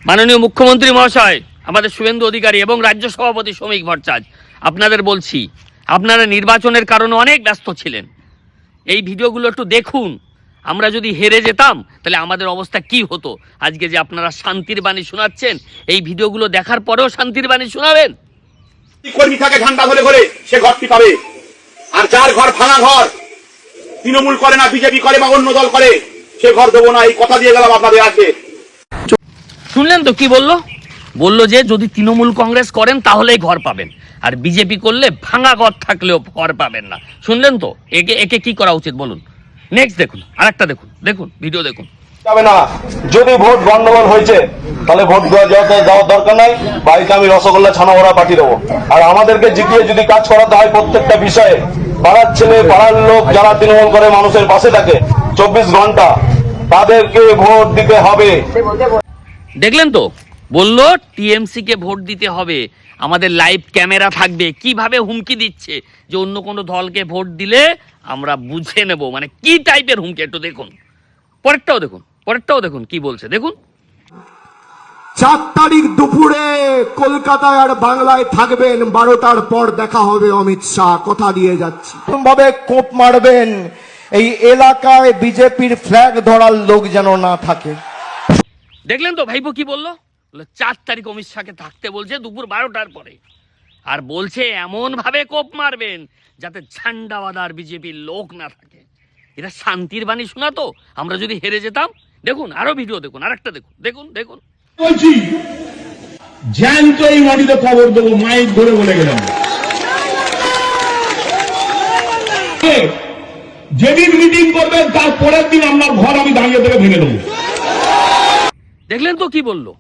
মাননীয় মুখ্যমন্ত্রী মহাশয়, আমাদের শুভেন্দু অধিকারী এবং রাজ্য সভাপতি শ্রমিক ভট্টাচার্য, আপনাদের বলছি, আপনারা নির্বাচনের কারণে অনেক ব্যস্ত ছিলেন। এই ভিডিওগুলো একটু দেখুন। আমরা যদি হেরে যেতাম তাহলে আমাদের অবস্থা কি হতো। আজকে যে আপনারা শান্তির বাণী শোনাচ্ছেন, এই ভিডিওগুলো দেখার পরেও শান্তির বাণী শোনাবেন। কর্মী থাকে ঝান্ডা ধরে ঘরে, সে ঘরটি পাবে। আর যার ঘর ভাঙা ঘর, তৃণমূল করে না, বিজেপি করে বা অন্য দল করে, সে ঘর দেবো না, এই কথা দিয়ে গেলাম আপনাদের। আসবে শুনলেন তো কি বললো? বললো যে যদি তৃণমূল কংগ্রেস করেন তাহলেই ঘর পাবেন, আর বিজেপি করলে ভাঙা ঘর থাকলেও ঘর পাবেন না। শুনলেন তো? একে কি করা উচিত বলুন? নেক্সট দেখুন, আরেকটা দেখুন, ভিডিও দেখুন। যাবে না। যদি ভোট গন্ডগোল হয়েছে তাহলে ভোট দেওয়ার দরকার নাই, বাড়িতে আমি রসগোল্লা ছানা ওরা পাঠিয়ে দেবো। আর আমাদেরকে জিতিয়ে যদি কাজ করাতে হয় প্রত্যেকটা বিষয়ে, পাড়ার ছেলে পাড়ার লোক যারা তৃণমূল করে মানুষের পাশে থাকে 24 ঘন্টা, তাদেরকে ভোট দিতে হবে। দেখলেন তো? বললো টিএমসি কে ভোট দিতে হবে, আমাদের লাইভ ক্যামেরা থাকবে। কিভাবে হুমকি দিচ্ছে যে অন্য কোনো দলকে ভোট দিলে আমরা বুঝে নেব, মানে কি টাইপের হুমকি। একটু দেখুন, পরেরটাও দেখুন কি বলছে, দেখুন। 4 তারিখ দুপুরে কলকাতায় আর বাংলায় থাকবেন, 12টার পর দেখা হবে অমিত শাহ, কথা দিয়ে যাচ্ছি। ভাবে কোপ মারবেন, এই এলাকায় বিজেপির ফ্ল্যাগ ধরার লোক যেন না থাকে। দেখলেন তো ভাইপো কি বললো? 4 তারিখ অমিত শাহকে থাকতে বলছে দুপুর 12টার পরে, আর বলছে এমন ভাবে কোপ মারবেন যাতে ঝান্ডাবাদ বিজেপির লোক না থাকে। এটা শান্তির বাণী শোনা তো? আমরা যদি হেরে যেতাম। দেখুন, আরো ভিডিও দেখুন, আরেকটা দেখুন। বলছি জ্যান্ত এই মাটিতে খবর দেবো, মাইক ধরে বলে গেলাম। যেদিন মিটিং করবেন তার পরের দিন আপনার ঘর আমি দাঁড়িয়ে থেকে ভেঙে দেবো। দেখলেন তো কি বললো?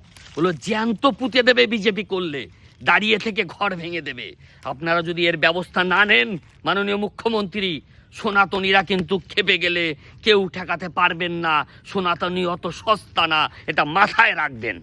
জ্যান্ত পুঁতে দেবে বিজেপি করলে, দাঁড়িয়ে থেকে ঘর ভেঙে দেবে। আপনারা যদি এর ব্যবস্থা না নেন মাননীয় মুখ্যমন্ত্রী, সনাতনীরা কিন্তু খেপে গেলে কেউ ঠেকাতে পারবেন না। সনাতনী অত সস্তা না, এটা মাথায় রাখবেন।